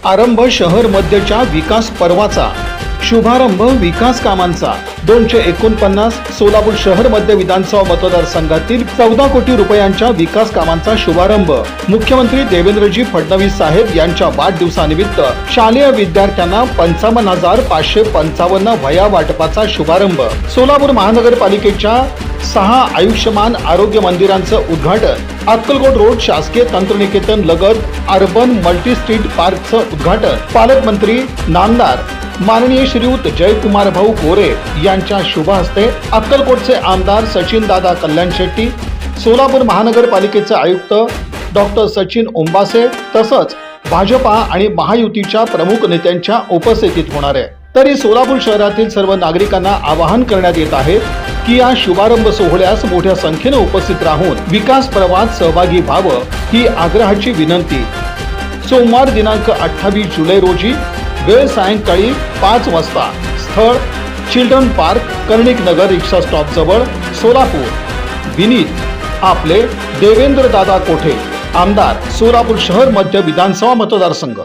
आरंभ शहर मध्यच्या विकास पर्वाचा शुभारंभ विकास कामांचा 249 सोलापूर शहर मध्य विधानसभा मतदारसंघातील 14 कोटी रुपयांच्या विकास कामांचा शुभारंभ मुख्यमंत्री देवेंद्रजी फडणवीस साहेब यांच्या वाढदिवसानिमित्त शालेय विद्यार्थ्यांना 55,555 वह्या वाटपाचा शुभारंभ सोलापूर महानगरपालिकेच्या 6 आयुष्यमान आरोग्य मंदिरांचं उद्घाटन अक्कलकोट रोड शासकीय तंत्रनिकेतन लगत अर्बन मल्टी स्ट्रीट पार्कचं उद्घाटन पालकमंत्री नामदार माननीय श्रीयुत जयकुमार भाऊ गोरे यांच्या शुभ हस्ते अक्कलकोटचे आमदार सचिन दादा कल्याण शेट्टी सोलापूर महानगरपालिकेचे आयुक्त डॉक्टर सचिन ओंबासे तसंच भाजपा आणि महायुतीच्या प्रमुख नेत्यांच्या उपस्थितीत होणार आहे। तरी सोलापूर शहरातील सर्व नागरिकांना आवाहन करण्यात येत आहे की या शुभारंभ सोहळ्यास मोठ्या संख्येने उपस्थित राहून विकास पर्वात सहभागी व्हावं ही आग्रहाची विनंती। सोमवार दिनांक 28 जुलै रोजी वेळ सायंकाळी 5 वाजता स्थळ चिल्ड्रन पार्क कर्णिक नगर रिक्षा स्टॉप जवळ सोलापूर विनीत आपले देवेंद्र दादा कोठे आमदार सोलापूर शहर मध्य विधानसभा मतदारसंघ।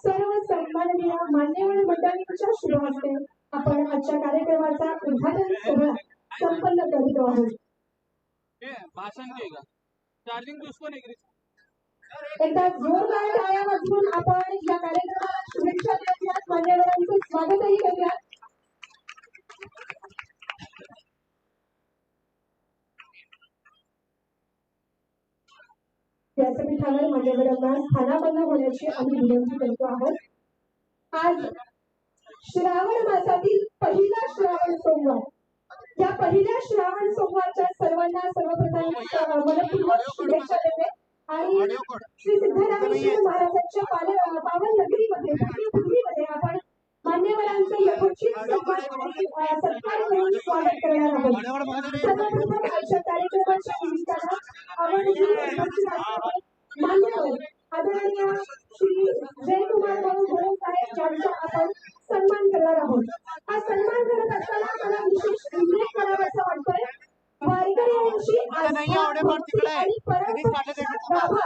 सर्व सन्माननीय मान्यवर मंडळींच्या शुभ हस्ते आपण आजच्या कार्यक्रमाचा उद्घाटन सोहळा संपन्न करीत आहोत। भाषण देगा चार्जिंग उसको नहीं करी एकदा जोरदार टाळ्या वाजवून आपण या कार्यक्रमाला शुभेच्छा देऊयात, मान्यवरांचं स्वागतही करूयात। व्यासपीठावर मान्यवरांना स्थानापन्न होण्याची आम्ही विनंती करतो आहोत। आज श्रावण मासातील पहिला श्रावण सोमवार, या पहिल्या श्रावण सोमवारच्या सर्वांना सर्वप्रथम मनपूर्वक शुभेच्छा देते आणि श्री सिद्धरामेश्वर महाराजांच्या पावन नगरीमध्ये भूमीमध्ये आपण मान्यवरांचं यथोचित सत्कार करून स्वागत करणार आहोत। सर्वप्रथम आजच्या कार्यक्रमाच्या निमित्तानं आपण मान्यवर आदरणीय श्री जयकुमार भाऊ गोरे साहेब यांचा आपण सन्मान करणार आहोत। हा सन्मान करत असताना मला विशेष उल्लेख करावासा वाटतोय वारकऱ्यांची आणि परंपरा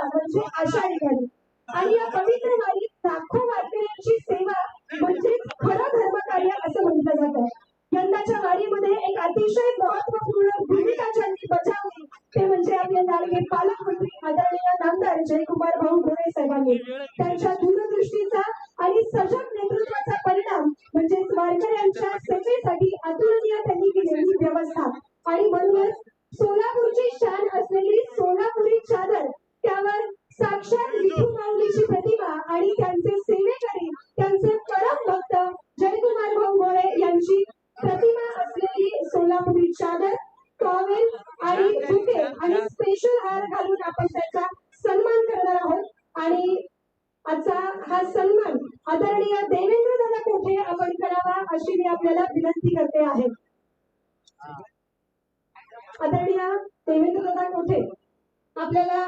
म्हणजे आषाढी वारी आणि या पवित्र वारीत लाखो वारकऱ्यांची सेवा म्हणजे खरं धर्मकार्य असं म्हटलं जातं। यंदाच्या वारीमध्ये एक अतिशय महत्वपूर्ण भूमिका ज्यांनी बजावली ते म्हणजे आपले लाडके पालकमंत्री आदरणीय नामदार जयकुमार भाऊ गोरे साहेबांनी। त्यांच्या दूरदृष्टीचा आणि सजग नेतृत्वाचा परिणाम म्हणजे वारकऱ्यांच्या सेवेसाठी अतुलनीय त्यांनी केलेली व्यवस्था आणि म्हणूनच सोलापूरची शान असलेली सोलापुरी चादर, त्यावर साक्षात विठू माऊलीची प्रतिमा आणि त्यांचे सेवेकरी त्यांचे परम भक्त जयकुमार भाऊ गोरे यांची प्रतिमा असलेली सोलापुरी चादर, टॉवेल आणि बुके आणि स्पेशल हार घालून आपण त्याचा सन्मान करणार आहोत। आणि आजचा हा सन्मान आदरणीय देवेंद्र दादा कोठे आपण करावा अशी मी आपल्याला विनंती करते आहे। आदरणीय देवेंद्र दादा कोठे आपल्याला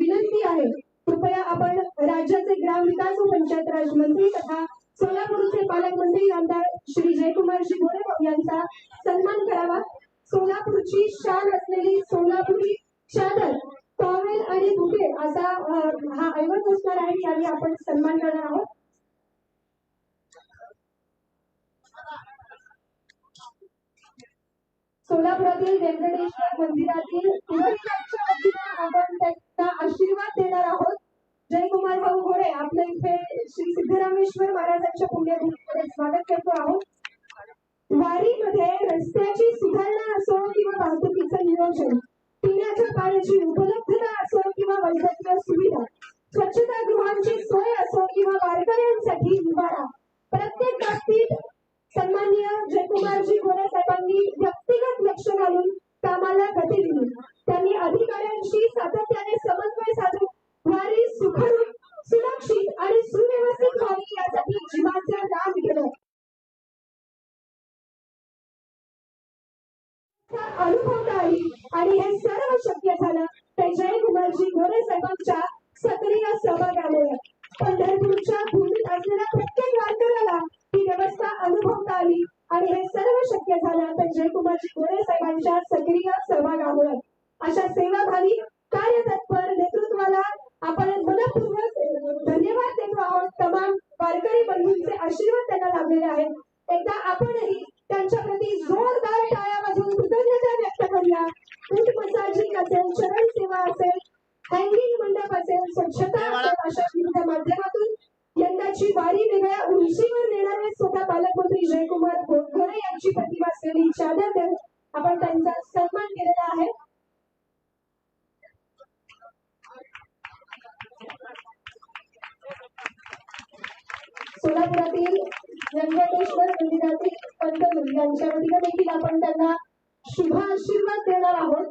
विनंती आहे, कृपया आपण राज्याचे ग्रामविकास व पंचायत राज मंत्री तथा सोलापूरचे पालकमंत्री आमदार श्री जयकुमारजी गोरे यांचा सन्मान करावा। सोलापूरची शान असलेली सोलापुरी चादर, टॉवेल आणि बुके असा हा ऐवज असणार आहे, याने आपण सन्मान करणार आहोत। सोलापुरातील व्यंकटेश्वर मंदिरातील आपण त्यांचा आशीर्वाद देणार आहोत। जयकुमार भाऊ गोरे आपल्या इथे श्री सिद्धरामेश्वर महाराजांच्या पुण्यभूमीमध्ये स्वागत करतो आहोत। वारीमध्ये रस्त्याची सुधारणा असो किंवा वाहतुकीचं नियोजन, पिण्याच्या पाण्याची उपलब्धता असो किंवा वैद्यकीय सुविधा, स्वच्छतागृहांची सोय असो किंवा वारकऱ्यांसाठी निवारा, प्रत्येक बाबतीत सन्माननीय जयकुमारजी गोरे साहेबांनी व्यक्तिगत लक्ष घालून कामाला गती दिली। त्यांनी अधिकाऱ्यांशी सातत्याने समन्वय साधून वारी सुखरूप, सुरक्षित आणि सुव्यवस्थित व्हावी यासाठी जीवाचं दान केलं। अनुभवताही आणि हे सर्व शक्य झालं ते जयकुमारजी गोरे साहेबांच्या सक्रिय सहभागामुळे। पंढरपूरच्या भूमीत असलेल्या प्रत्येक वारकऱ्याला ही व्यवस्था अनुभवता आली आणि हे सर्व शक्य झालं तर जयकुमारजी गोरे साहेबांच्या सक्रिय सहभागामुळे. अशा सेवाभावी कार्यतत्पर नेतृत्वाला आपण मनपूर्वक धन्यवाद देतो आहोत. तमाम वारकरी बंधूंचे आशीर्वाद त्यांना लाभलेले आहेत. एकदा आपणही त्यांच्या प्रती जोरदार टाळ्या वाजवून कृतज्ञता व्यक्त करूया. ऊट मसाजिंग असेल, चरण सेवा असेल, हँगिंग मंडप असेल, स्वच्छता असेल, अशा विविध माध्यमातून यंदाची वारी वेगळ्या उंचीवर नेणारे स्वतः पालकमंत्री जयकुमार गोरे यांची प्रतिभा असलेली चादर देऊन आपण त्यांचा सन्मान केलेला आहे. सोलापुरातील व्यंकटेश्वर मंदिरातील पंत यांच्या वतीने देखील आपण त्यांना शुभ आशीर्वाद देणार आहोत.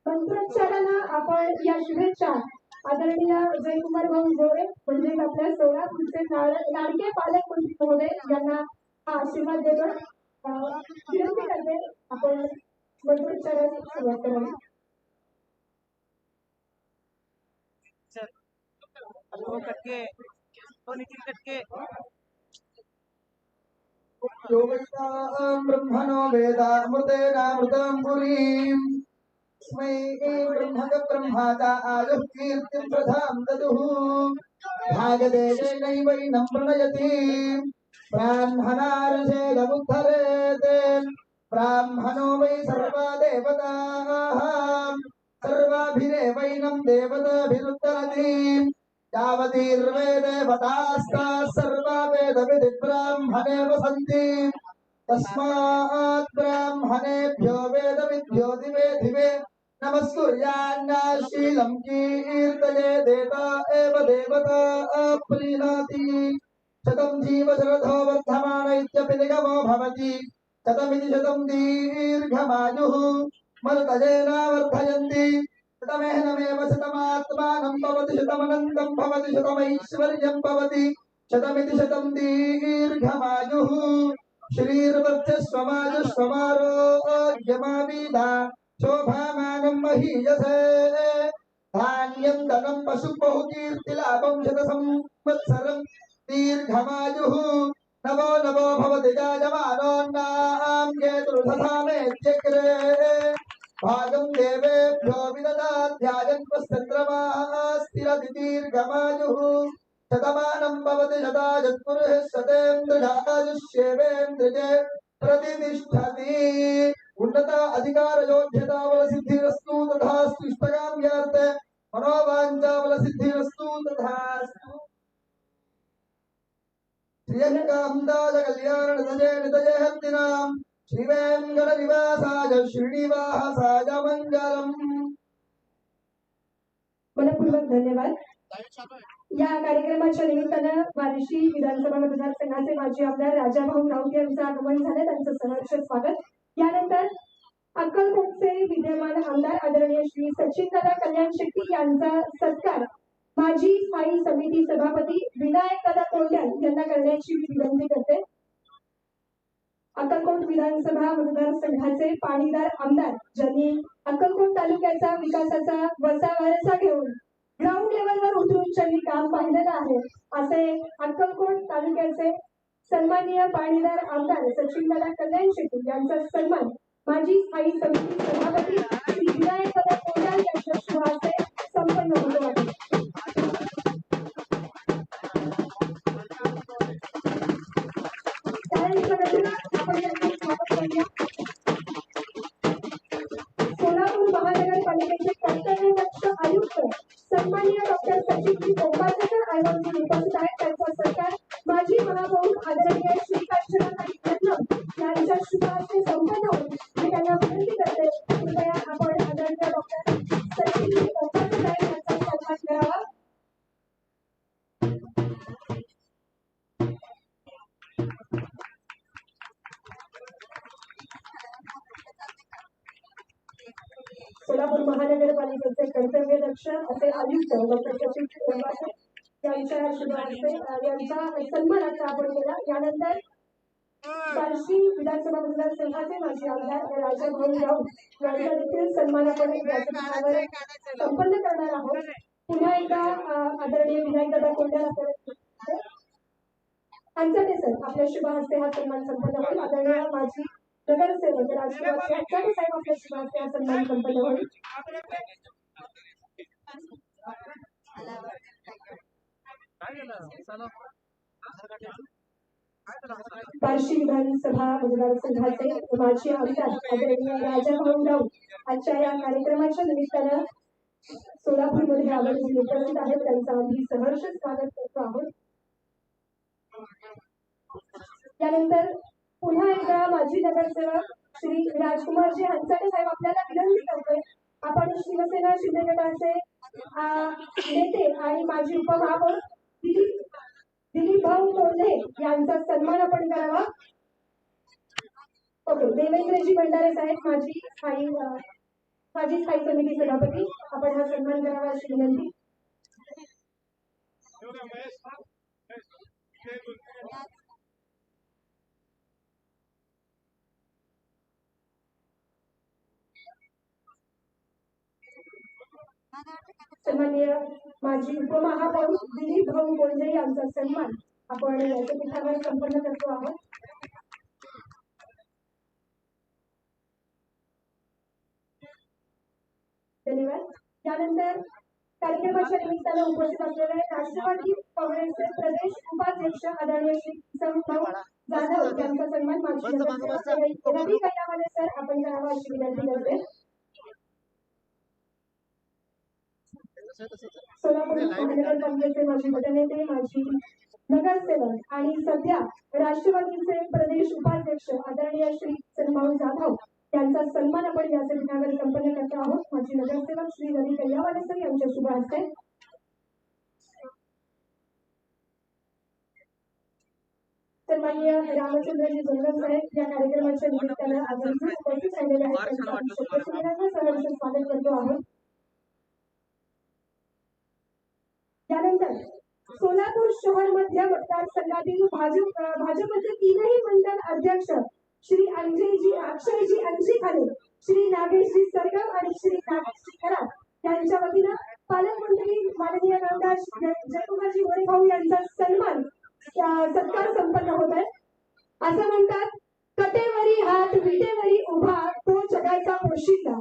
मंत्रोच्चारानं आपण या शुभेच्छा आदरणीय जयकुमार भाऊ गोरे म्हणजे आपल्या सोलापूरचे लाडके पालकमंत्री महोदय यांना हा आशीर्वाद देतो. विनंती करते आपण मंत्रोच्चाराने सुरुवात करावी. ब्रह्मणो वेदामृतेनामृतं पुरीम् स्मै ब्रह्मक ब्रह्माता आयुः कीर्तिं प्रधां ददुः भागदेशैनैवैनं प्रणयति ब्राह्मणार्षेदमुद्धरेत् ब्राह्मणो वै सर्वा देवताः सर्वाभिरेवैनं देवताभिरुद्धरति यावतीर्वेदेवतास्ताः सर्वा वेदविधि ब्राह्मणे वसन्ति तस्मात् ब्राह्मणेभ्यो वेदविद्यो दिवे दिवे नमस्कुर्यान्नाशीलं कीर्तये देता एव देवता प्रीणाति शतं जीव शरदो वर्धमान इत्यपि निगमो भवति शतमिति शतं दीर्घमायुः मरुतजेन वर्धयन्ति शतमेनमेव शतमात्मानं भवति शतमनन्तं भवति शतमैश्वर्यं भवति शतमिति शतं दीर्घमायुः श्रीर्वर्चस्वमायुष्वमारोग्यमाविदा शोभामानं महीयसे धान्यं धनं पशुं बहुकीर्तिलाभं शतसंवत्सरं दीर्घमायुः नवो नवो भवति जायमानोन्नां केतुर्दधामेत्यग्रे भागं देवेभ्यो विददाध्यायन्वश्चन्द्रमाः स्थिरति दीर्घमायुः शतमानं भवति शतायुः शतेन्द्रियायुष्येवेन्द्रिये प्रतिष्ठति उन्नत अधिकार योग्यता बल सिद्धिरस्तु तथास्तु इष्टकाम्यार्थे मनोवाञ्छा बल सिद्धिरस्तु तथास्तु श्रियङ्कान्दाय कल्याणदये निदये हन्तिनां श्रीवेङ्कटनिवासाय श्रीनिवासाय मङ्गलम्. मनपूर्वक धन्यवाद. या कार्यक्रमाच्या निमित्तानं बार्शी विधानसभा मतदारसंघाचे माजी आमदार राजाभाऊ राऊत यांचं आगमन झालं. त्यांचं सहर्ष स्वागत. यानंतर अक्कलकोटचे विद्यमान आमदार आदरणीय श्री सचिनदादा कल्याण शेट्टी यांचा सत्कार माजी स्थायी समिती सभापती विनायकदादा कोंढाल यांना करण्याची विनंती करते. अक्कलकोट विधानसभा मतदारसंघाचे पाणीदार आमदार ज्यांनी अक्कलकोट तालुक्याचा विकासाचा वसा वारसा घेऊन ग्राउंड लेवलवर उतरून त्यांनी काम पाहिलेलं आहे असे अक्कलकोट तालुक्याचे सन्माननीय पाणीदार आमदार सचिनदादा कल्याण शेट्टी यांचा सन्मान माजी स्थायी समिती सभापती श्री विनायकदादा कोंढाल यांच्या शुभ हस्ते संपन्न होतो आहे. सोलापूर महानगरपालिकेचे कर्तव्यदक्ष आयुक्त सन्माननीय डॉक्टर सचिन कोंबाळकर आयोजन उपस्थित आहेत. त्यांचा सत्कार माजी महापौर आदरणीय श्री कांचनाताई कदम यांच्या शुभ हस्ते संपन्न होईल. मी त्यांना विनंती करते कृपया आपण आदरणीय डॉक्टर सचिन कोंबाळकर यांचा सन्मान करावा. सोलापूर महानगरपालिकेचे कर्तव्यदक्ष असे आयुक्त डॉक्टर सचिन कोंबाळकर यांच्या शुभ हस्ते यांचा सन्मानाचा आपण केला. यानंतर बार्शी विधानसभा मतदारसंघाचे माजी आमदार राजाभाऊ राऊत यांचा देखील सन्मान आपण व्यासपीठावर संपन्न करणार आहोत. पुन्हा एकदा आदरणीय विनायकदादा कोंढाल अंचटे सर आपल्या शुभ हस्ते हा सन्मान संपन्न होईल. आदरणीय माजी नगरसेवक राष्ट्रवादी अंचटे साहेब आपल्या शुभ हस्ते हा सन्मान संपन्न होईल. बार्शी विधानसभा मतदारसंघाचे माजी आमदार आदरणीय राजाभाऊ राऊत आजच्या या कार्यक्रमाच्या निमित्तानं सोलापूरमध्ये आवर्जून उपस्थित आहेत. त्यांचं आम्ही सहर्ष स्वागत करतो आहोत. त्यानंतर पुन्हा एकदा माजी नगरसेवक श्री राजकुमारजी हंसाटे साहेब आपल्याला विनंती करतोय, आपण शिवसेना शिंदे गटाचे नेते आणि माजी उपमहापौर दिलीप भाऊ कोल्हे यांचा सन्मान आपण करावा. ओके, देवेंद्रजी भंडारे साहेब माजी स्थायी समिती सभापती, आपण हा सन्मान करावा अशी विनंती. सन्माननीय माजी उपमहापौर दिलीप भाऊ कोल्हे यांचा सन्मान आपण व्यासपीठावर संपन्न करतो आहोत. धन्यवाद. त्यानंतर कार्यक्रमाच्या निमित्तानं उपस्थित असलेले राष्ट्रवादी काँग्रेसचे प्रदेश उपाध्यक्ष आदरणीय श्री भाऊ जाधव यांचा सन्मान माजी नगरसेवक रवी कैलावाले सर आपण करावा अशी विनंती करते. सोलापूर महानगरपालिकेचे माजी गटनेते माजी नगरसेवक आणि सध्या राष्ट्रवादीचे प्रदेश उपाध्यक्ष आदरणीय श्री भाऊ जाधव यांचा सन्मान आपण व्यासपीठावर संपन्न करतो आहोत. माजी नगरसेवक श्री रवी कैलावाले सर यांच्या शुभ हस्ते. सन्माननीय रामचंद्रजी जोंधळे साहेब या कार्यक्रमाच्या निमित्तानं आवर्जून उपस्थित राहिलेले आहेत. त्यांचं सहर्ष स्वागत करतो आहोत. त्यानंतर सोलापूर शहर मध्य मतदारसंघातील भाजपचे तीनही मंडळ अध्यक्ष श्री अक्षयजी अंजीखाले, श्री नागेशजी सरगम आणि श्री नागेशजी खरात यांच्या वतीनं पालकमंत्री माननीय नामदार जयकुमारजी गोरेभाऊ यांचा सत्कार संपन्न होत आहे. असं म्हणतात, कटेवरी हात विटेवरी उभा तो जगाचा पोशिंदा,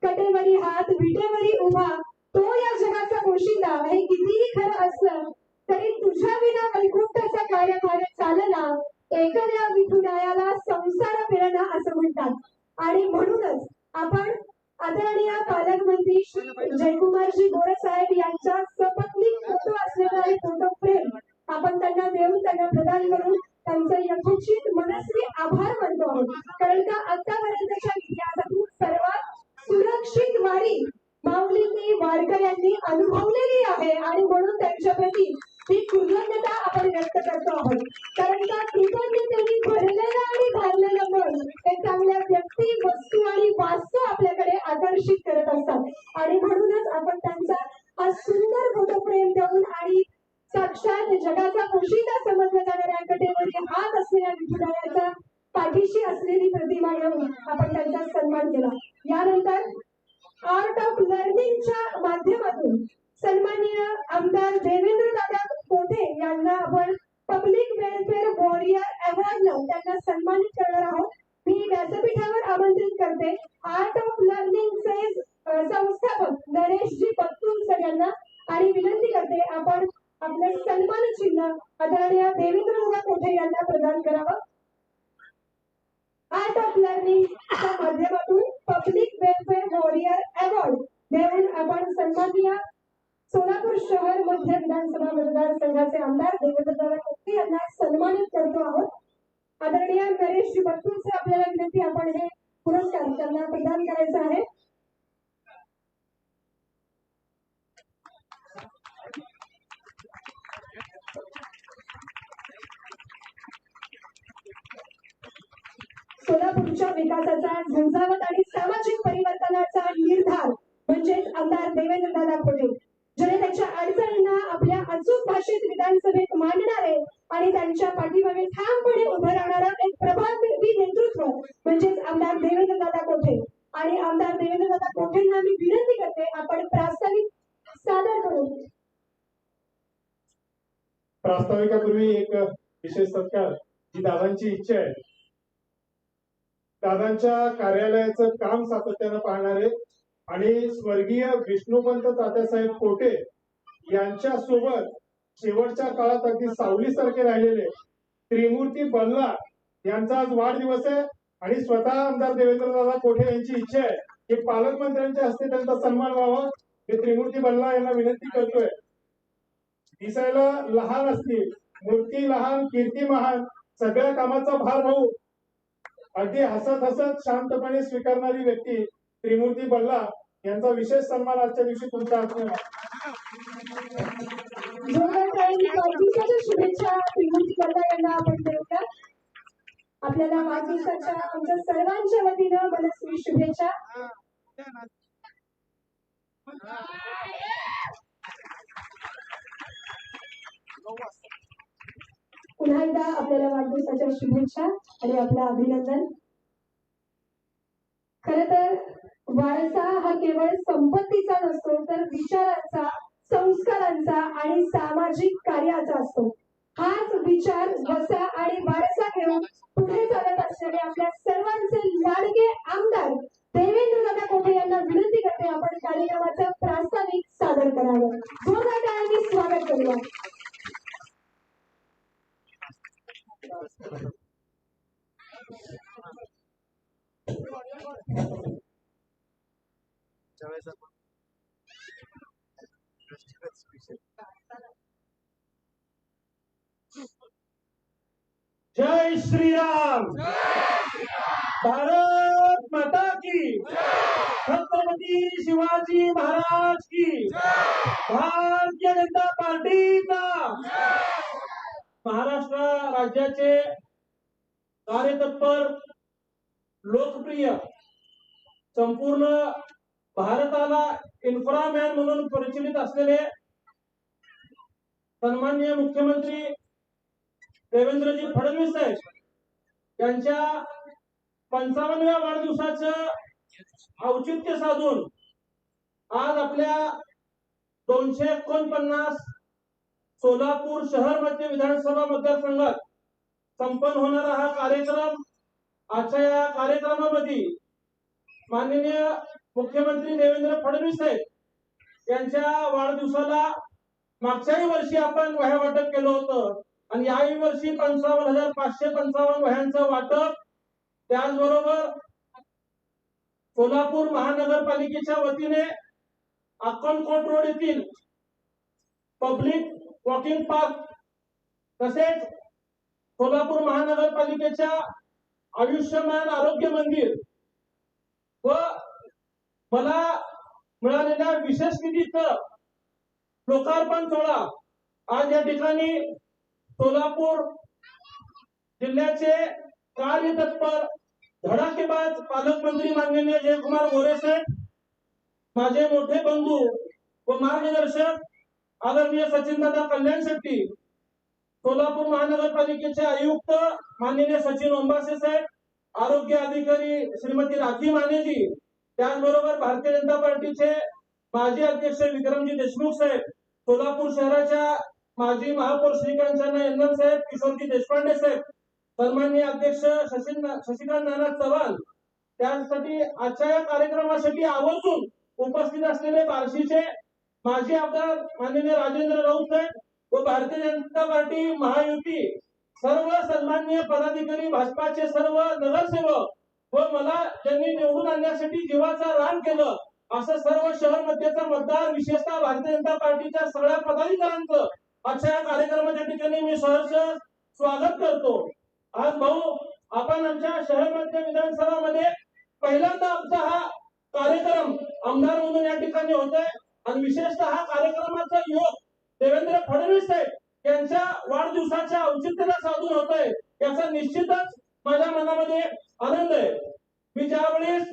कटेवरी हात विटेवरी उभा तो या जगाचा पोशिंदा. हे कितीही खरं असलं तरी तुझ्या विना वैकुंठाचा कार्यभार चालला, एकद्या विठुरायाला संसार प्रेरणा असं म्हणतात. आणि म्हणूनच आपण आदरणीय पालकमंत्री श्री जयकुमारजी गोरे साहेब यांच्या सपत्नीक फोटो असलेला हे फोटो फ्रेम आपण त्यांना देऊन त्यांना प्रदान करून त्यांचं यथोचित मनस्वी आभार मानतो आहोत. कारण का आतापर्यंतच्या इतिहासातून सर्वात सुरक्षित वारी माऊलींनी वारकऱ्यांनी अनुभवलेली आहे आणि म्हणून त्यांच्याप्रती ही कृतज्ञता आपण व्यक्त करतो आहोत. कारण का कृतज्ञतेने भरलेलं आणि भरलेलं मन हे चांगल्या व्यक्ती, वस्तू आणि वास्तू आपल्याकडे आकर्षित करत असतात आणि म्हणूनच आपण त्यांचा हा सुंदर फोटो फ्रेम देऊन आणि साक्षात जगाचा पोशिंदा समजल्या जाणाऱ्या कटेवरी हात असलेल्या विठुरायाच्या पाठीशी असलेली प्रतिमा घेऊन आपण त्यांचा सन्मान केला. यानंतर आर्ट ऑफ लर्निंगच्या माध्यमातून सन्माननीय आमदार देवेंद्र दादा कोठे यांना आपण पब्लिक वेलफेअर वॉरियर अवॉर्डनं त्यांना सन्मानित करणार आहोत. मी व्यासपीठावर आमंत्रित करते आर्ट ऑफ लर्निंगचे संस्थापक नरेशजी पत्तूर सर यांना आणि विनंती करते आपण आपले सन्मान चिन्ह आदरणीय देवेंद्र दादा कोठे यांना प्रदान करावं. आर्ट ऑफ लर्निंगच्या माध्यमातून पब्लिक वेलफेअर वॉरियर अवॉर्ड देऊन आपण सन्माननीय सोलापूर शहर मध्य विधानसभा मतदारसंघाचे आमदार देवेंद्र कोठे यांना सन्मानित करतो आहोत. आदरणीय नरेश बत्तूरचे आपल्याला विनंती आपण हे पुरस्कार त्यांना प्रदान करायचा आहे. सोलापूरच्या विकासाचा झंझावत आणि सामाजिक परिवर्तनाचा निर्धार म्हणजेच आमदार देवेंद्र दादा कोठे जनतेच्या अडचणींना आपल्या अचूक भाषेत विधानसभेत मांडणारे आणि त्यांच्या पाठीमागे ठामपणे उभं राहणारा एक प्रभावी नेतृत्व म्हणजेच आमदार देवेंद्र दादा कोठे. आणि आमदार देवेंद्र दादा कोठेंना मी विनंती करते आपण प्रास्ताविक सादर करू. प्रास्ताविकापूर्वी एक विशेष सत्कार ही दादांची इच्छा आहे. दादांच्या कार्यालयाचं काम सातत्यानं पाहणारे आणि स्वर्गीय विष्णुपंत तात्यासाहेब कोटे यांच्या सोबत शेवटच्या काळात अगदी सावलीसारखे राहिलेले त्रिमूर्ती बल्ला यांचा आज वाढदिवस आहे आणि स्वतः आमदार देवेंद्रदादा कोठे यांची इच्छा आहे की पालकमंत्र्यांच्या हस्ते त्यांचा सन्मान व्हावा. मी त्रिमूर्ती बल्ला यांना विनंती करतोय. दिसायला लहान असतील, मूर्ती लहान, कीर्ती महान, सगळ्या कामाचा भार भाऊ, अगदी हसत हसत शांतपणे स्वीकारणारी व्यक्ती त्रिमूर्ती बल्ला यांचा विशेष सन्मान आजच्या दिवशी तुमच्या हस्ते. जोरदार टाळ्यांनी वाढदिवसाच्या शुभेच्छा त्रिमूर्ती बल्ला यांना आपण देऊया. आपल्याला वाढदिवसाच्या आमच्या सर्वांच्या वतीनं मनस्वी शुभेच्छा. पुन्हा एकदा आपल्याला वाढदिवसाच्या शुभेच्छा आणि आपलं अभिनंदन. खर तर वारसा हा केवळ संपत्तीचा नसतो, तर विचारांचा, संस्कारांचा आणि सामाजिक कार्याचा असतो. हाच विचार, वसा आणि वारसा घेऊन पुढे चालत असलेले आपल्या सर्वांचे लाडके आमदार देवेंद्रदादा कोठे यांना विनंती करते आपण कार्यक्रमाचं प्रास्ताविक सादर करावं. जोरदार टाळ्यांनी स्वागत करूया. जय श्रीराम. भारत माता की, छत्रपती शिवाजी महाराज की, भारतीय जनता पार्टीचा. महाराष्ट्र राज्याचे कार्यतत्पर, लोकप्रिय, संपूर्ण भारताला इन्फ्रामॅन म्हणून परिचित असलेले सन्माननीय मुख्यमंत्री देवेंद्रजी फडणवीस साहेब यांच्या 55व्या वाढदिवसाचं औचित्य साधून आज आपल्या 249 सोलापूर शहर मध्य विधानसभा मतदारसंघात संपन्न होणारा हा कार्यक्रम. आजच्या या कार्यक्रमामध्ये माननीय मुख्यमंत्री देवेंद्र फडणवीस साहेब यांच्या वाढदिवसाला मागच्याही वर्षी आपण वह्या वाटप केलं होतं आणि याही वर्षी 55,555 वह्यांचं वाटप. त्याचबरोबर सोलापूर महानगरपालिकेच्या वतीने अक्कलकोट रोड येथील पब्लिक वॉकिंग पार्क तसेच सोलापूर महानगरपालिकेच्या आयुष्यमान आरोग्य मंदिर व मला मिळालेल्या विशेष निधीचं लोकार्पण सोहळा आज या ठिकाणी सोलापूर जिल्ह्याचे कार्यतत्पर धडाकेबाज पालकमंत्री माननीय जयकुमार गोरे साहेब, माझे मोठे बंधू व मार्गदर्शक आदरणीय सचिनदादा कल्याण शेट्टी, सोलापूर महानगरपालिकेचे आयुक्त माननीय सचिन ओंबासे साहेब, आरोग्य अधिकारी श्रीमती राखी मानेजी, त्याचबरोबर भारतीय जनता पार्टीचे माजी अध्यक्ष विक्रमजी देशमुख साहेब, सोलापूर शहराच्या माजी महापौर श्रीकांत यन्नम साहेब, किशोरजी देशपांडे साहेब, सन्माननीय अध्यक्ष शशिकांत नाना चव्हाण, त्यासाठी आजच्या या कार्यक्रमासाठी आवर्जून उपस्थित असलेले बार्शीचे माजी आमदार माननीय राजेंद्र राऊत साहेब व भारतीय जनता पार्टी महायुती सर्व सन्माननीय पदाधिकारी, भाजपाचे सर्व नगरसेवक व मला ज्यांनी निवडून आणण्यासाठी जीवाचा रान केलं असं सर्व शहर मध्यचा मतदार, विशेषतः भारतीय जनता पार्टीच्या सगळ्या पदाधिकाऱ्यांचं आजच्या या कार्यक्रमाच्या ठिकाणी मी सहर्ष स्वागत करतो. आज भाऊ आपण आमच्या शहर मध्य विधानसभामध्ये पहिल्यांदा आमचा हा कार्यक्रम आमदार म्हणून या ठिकाणी होतोय आणि विशेषतः हा कार्यक्रमाचा योग देवेंद्र फडणवीस साहेब यांच्या वाढदिवसाच्या औचित्याला साधून होतोय याचा निश्चितच माझ्या मनामध्ये आनंद आहे. मी ज्यावेळेस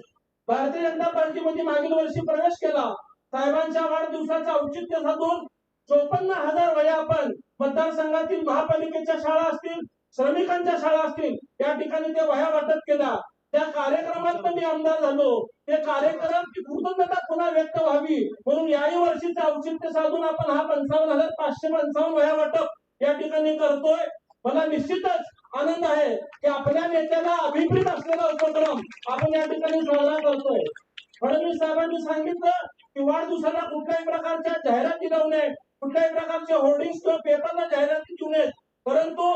भारतीय जनता पार्टीमध्ये मागील वर्षी प्रवेश केला, साहेबांच्या वाढदिवसाचं औचित्य साधून 54,000 वह्या आपण मतदारसंघातील महापालिकेच्या शाळा असतील, श्रमिकांच्या शाळा असतील या ठिकाणी त्या वह्या वाटप केल्या. त्या कार्यक्रमात मी आमदार झालो. ते कार्यक्रमाची कृतज्ञता पुन्हा व्यक्त व्हावी म्हणून याही वर्षीचं औचित्य साधून आपण हा 55,555 वह्या वाटप या ठिकाणी करतोय. मला निश्चितच आनंद आहे की आपल्या नेत्याला अभिप्रेत असलेला उपक्रम आपण या ठिकाणी साजरा करतोय. फडणवीस साहेबांनी सांगितलं की वाढदिवसाला कुठल्याही प्रकारच्या जाहिराती लावू नये, कुठल्याही प्रकारचे होर्डिंग्स किंवा पेपरला जाहिराती देऊ नयेत, परंतु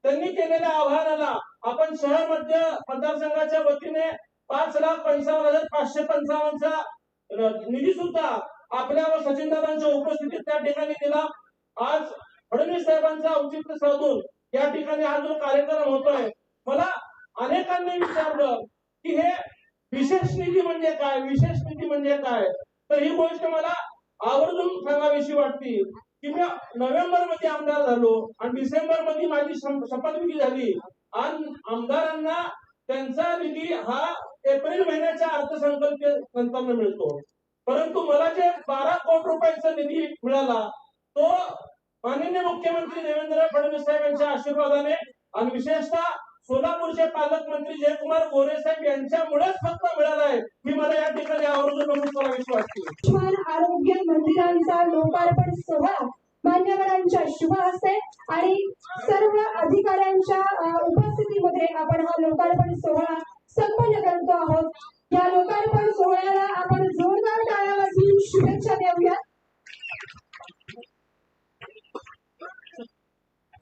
त्यांनी केलेल्या आवाहनाला आपण शहर मध्य मतदारसंघाच्या वतीने 5,55,555चा निधी सुद्धा आपल्या व सचिनदादांच्या उपस्थितीत त्या ठिकाणी दिला. आज फडणवीस साहेबांचा औचित्य साधून या ठिकाणी हा जो कार्यक्रम होतोय, मला अनेकांनी विचारलं की हे विशेष निधी म्हणजे काय, विशेष निधी म्हणजे काय. तर ही गोष्ट मला आवर्जून सांगावीशी वाटते की मी नोव्हेंबर मध्ये आमदार झालो आणि डिसेंबर मध्ये माझी शपथविधी झाली आणि आमदारांना त्यांचा निधी हा एप्रिल महिन्याच्या अर्थसंकल्पानंतर मिळतो. परंतु मला जे 12 कोटी रुपयांचा निधी मिळाला तो माननीय मुख्यमंत्री देवेंद्र फडणवीस साहेब यांच्या आशीर्वादाने आणि विशेषतः सोलापूरचे पालकमंत्री जयकुमार गोरे साहेब यांच्यामुळेच फक्त मिळाला आहे. मी मला या ठिकाणी आवर्जून नमूद करावीशी वाटते. आयुष्मान आरोग्य मंदिरांचा लोकार्पण सोहळा मान्यवरांच्या शुभ हस्ते आणि सर्व अधिकाऱ्यांच्या उपस्थितीमध्ये आपण हा लोकार्पण सोहळा संपन्न करतो आहोत. या लोकार्पण सोहळ्याला आपण जोरदार टाळ्या वाजवून शुभेच्छा देऊया.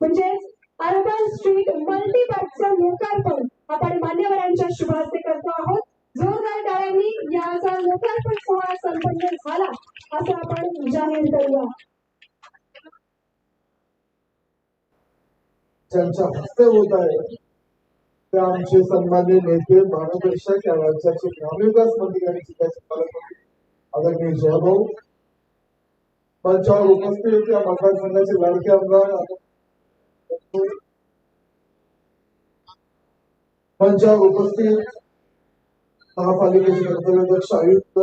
म्हणजेच अर्बन स्ट्रीट मल्टीपॅकचं लोकार्पण आपण मान्यवरांच्या शुभ हस्ते करतो आहोत. जोरदार टाळ्यांनी याचा लोकार्पण सोहळा संपन्न झाला असं आपण जाहीर करूया. ज्यांच्या हस्ते होत आहे ते आमचे सन्माननीय नेते, महानगरपालिका या राज्याचे ग्रामविकास मंत्री आणि जिल्ह्याचे पालकमंत्री आदरणीय जयभाऊ मंचावर उपस्थित होते. या मतदारसंघाचे लाडके आमदार मंचावर उपस्थित महापालिकेचे कर्तव्यदक्ष आयुक्त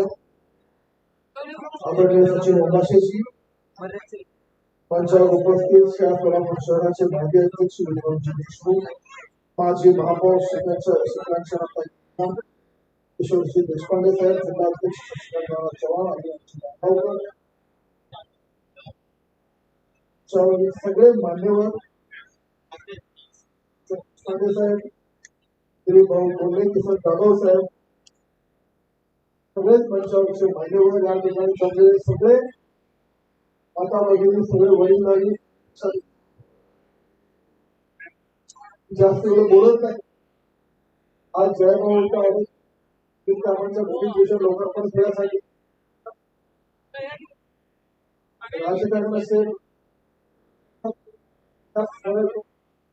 आदरणीय सचिव उमाशेजी, मंचावर उपस्थित सोलापूर शहराचे माजी अध्यक्ष विक्रमजी देशमुख, माजी महापौर किशोरजी देशपांडे साहेब, जिल्हाध्यक्ष चव्हाण आणि सगळे मान्यवर साहेब, भाऊ बोलले, किसन जाधव साहेब, सगळेच मंचावरचे मान्यवर या ठिकाणी जमलेले सगळे माता भगिनी, सगळे वडीलधारी. जास्त एवढं बोलत नाही. आज जयभाऊचा लोकार्पण सोहळ्यासाठी राजकारण असेल,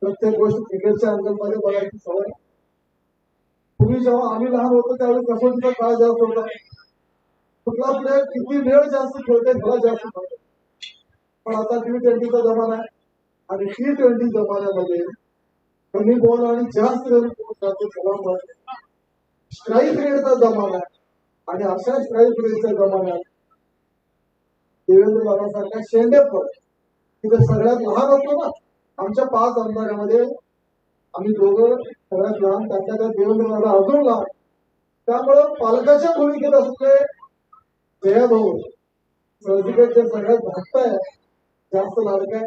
प्रत्येक गोष्ट क्रिकेटच्या अंगणमध्ये बघायची सवय. पूर्वी जेव्हा आम्ही लहान होतो त्यावेळी कसोटीचा काळ जास्त होता. कुठला प्लेअर किती वेळ जास्त खेळते मला जास्त खेळतो. पण आता T20चा जमाना आहे आणि T20 जमान्यामध्ये कमी बॉल आणि जास्त रन स्ट्राईक रेटचा जमाना आहे आणि अशा स्ट्राईक रेटच्या जमान्यात देवेंद्र बाबासारखा शेंडेफळ तिथे सगळ्यात लहान होतो ना. आमच्या 5 आमदारांमध्ये आम्ही दोघं सगळ्यात लहान, त्यातल्या त्यात देवेंद्र बाबा अजून लहान. त्यामुळं पालकाच्या भूमिकेत असले जयभाऊ सर्जिकलच्या सगळ्यात भक्त आहे, जास्त लाडका आहे.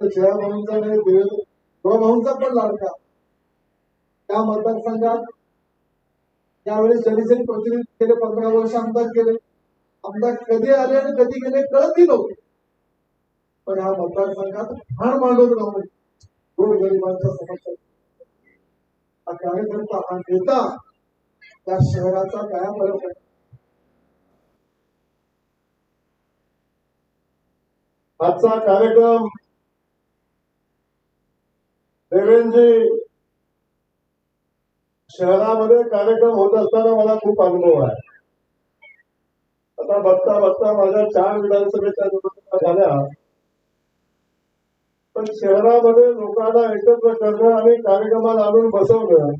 तर जयाभाऊंचा नाही देवेंद्र पण लाडका. त्या मतदारसंघात त्यावेळेस ज्यांनी प्रतिनिधित्व केले, 15 वर्ष आमदार केले. आमदार कधी आले आणि कधी गेले कळतही नव्हते. पण ह्या मतदारसंघात हार मांडून राहून गोरगरिबांच्या समस्या हा कार्यकर्ता, हा नेता त्या शहराचा काय फरक आहे. आजचा कार्यक्रम देवेंद्रजी शहरामध्ये कार्यक्रम होत असताना मला खूप अनुभव आहे. आता बघता बघता माझ्या 4 विधानसभेच्या निवडणुका झाल्या, पण शहरामध्ये लोकांना एकत्र करणं आणि कार्यक्रमाला आणून बसवणं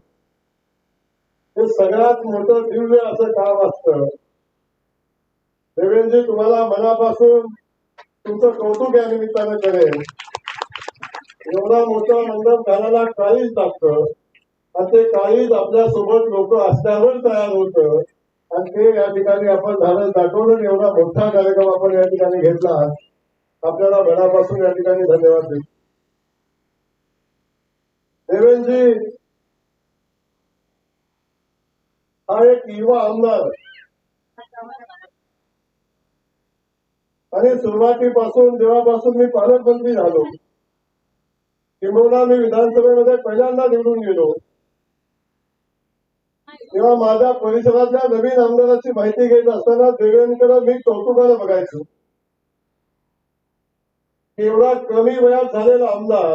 हे सगळ्यात मोठं दिव्य असं काम असतं. देवेंद्रजी, तुम्हाला मनापासून तुमचं कौतुक या निमित्तानं करेल. एवढा मोठा मंडप घालायला काळीज लागतं आणि ते काळीज आपल्यासोबत लोक असल्यावर तयार होतं आणि ते या ठिकाणी आपण झालं दाखवलं. एवढा मोठा कार्यक्रम आपण या ठिकाणी घेतला. आपल्याला मनापासून या ठिकाणी धन्यवाद देतो. देवेंद्रजी हा एक युवा आमदार आणि सुरुवातीपासून जेव्हापासून मी पालकमंत्री झालो किंबहुना मी विधानसभेमध्ये पहिल्यांदा निवडून गेलो तेव्हा माझ्या परिसरातल्या नवीन आमदाराची माहिती घेत असताना देवेंद्रकडे मी कौतुकाने बघायचो. एवढा कमी वयात झालेला आमदार,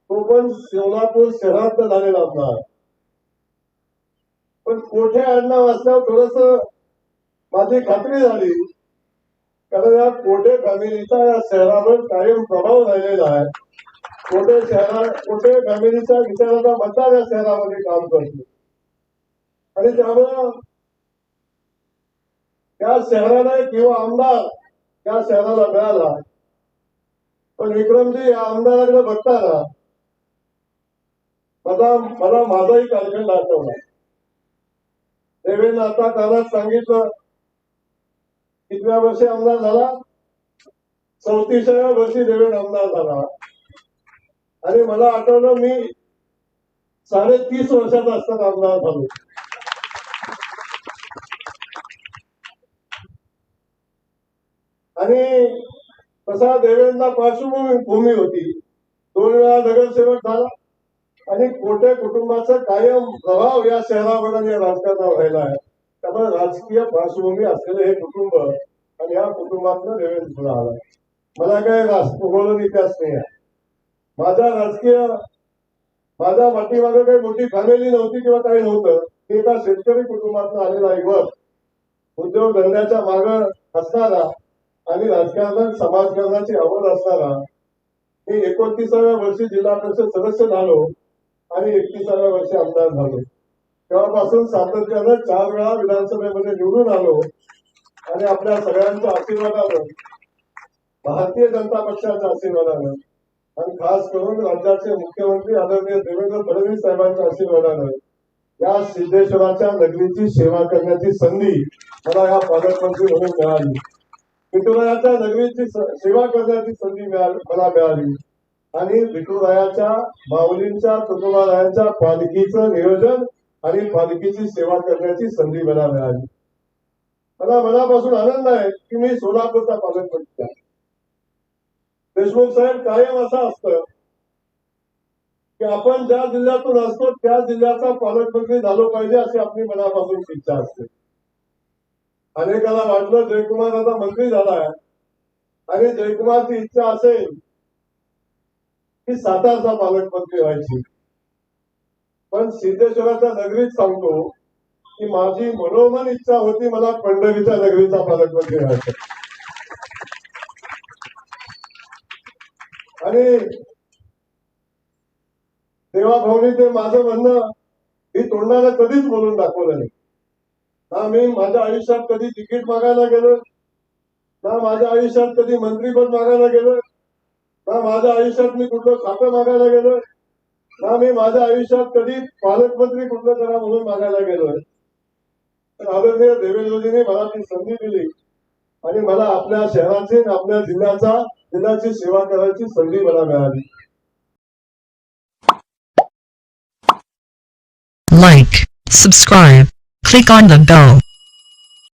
तो पण सोलापूर शहरात झालेला आमदार. पण कोठे आडनाव असल्यावर थोडस माझी खात्री झाली, कारण या कोठे फॅमिलीचा या शहरावर कायम प्रभाव राहिलेला आहे. कोठे फॅमिलीच्या विचाराचा मतदार या शहरामध्ये काम करतो आणि त्यामुळं त्या शहराला एक युवा आमदार त्या शहराला मिळाला. पण विक्रमजी या आमदाराकडे बघताना मला माझाही कालखंड आठवला. देवेंद्र आता कानात सांगितलं कितव्या वर्षी आमदार झाला, 34व्या वर्षी देवेंद्र आमदार झाला. आणि मला आठवलं मी 30.5 वर्षाचा असताना आमदार झालो. आणि तसा देवेंद्रला पार्श्वभूमी होती. 2 वेळा नगरसेवक झाला आणि कोटे कुटुंबाचा कायम प्रभाव या शहरावर आणि या राजकारणावर राहिला आहे. त्यामुळे राजकीय पार्श्वभूमी असलेले हे कुटुंब आणि या कुटुंबातनं देवेंद्र पुढे आला. मला काय भूगोल इतिहास नाही आहे. माझ्या पाठीमागे काही मोठी फॅमिली नव्हती किंवा काही नव्हतं. मी एका शेतकरी कुटुंबातून आलेला युवक, उद्योगधंद्याच्या मागे असणारा आणि राजकारणात समाजकारणाची आवड असणारा. मी 29व्या वर्षी जिल्हा परिषद सदस्य झालो आणि 31व्या वर्षी आमदार झालो. तेव्हापासून सातत्यानं 4 वेळा विधानसभेमध्ये निवडून आलो आणि आपल्या सगळ्यांच्या आशीर्वादानं, भारतीय जनता पक्षाच्या आशीर्वादानं आणि खास करून राज्याचे मुख्यमंत्री आदरणीय देवेंद्र फडणवीस साहेबांच्या आशीर्वादानं या सिद्धेश्वराच्या नगरीची सेवा करण्याची संधी मला या पालकमंत्री म्हणून मिळाली. विठुरायाच्या नगरीची सेवा करण्याची संधी मला मिळाली आणि विठुरायाच्या माऊलींच्या तुकोबारायांच्या पालखीचं नियोजन आणि पालखीची सेवा करण्याची संधी मला मिळाली. मला मनापासून आनंद आहे की मी सोलापूरचा पालकमंत्री आहे. देशमुख साहेब, कायम असं असतं की आपण ज्या जिल्ह्यातून असतो त्या जिल्ह्याचा पालकमंत्री झालो पाहिजे अशी आपली मनापासून इच्छा असते. अनेकाला वाटलं जयकुमार आता मंत्री झालाय आणि जयकुमारची इच्छा असेल की सातारचा पालकमंत्री व्हायची. पण सिद्धेश्वराच्या नगरीत सांगतो की माझी मनोमन इच्छा होती मला पंढरीच्या नगरीचा पालकमंत्री व्हायचा. आणि देवाभाऊनी ते माझं म्हणणं ही तोंडाला कधीच बोलून दाखवलं नाही. ना मी माझ्या आयुष्यात कधी तिकीट मागायला गेलो, ना माझ्या आयुष्यात कधी मंत्रीपद मागायला गेलो, ना माझ्या आयुष्यात मी कुठलं खातं मागायला गेलो, ना मी माझ्या आयुष्यात कधी पालकमंत्री कुठलं करा म्हणून मागायला गेलोय. पण आदरणीय देवेंद्रजींनी मला ती संधी दिली आणि मला आपल्या शहराची आणि आपल्या जिल्ह्याची सेवा करायची संधी मला मिळाली. Like, subscribe, click on the bell.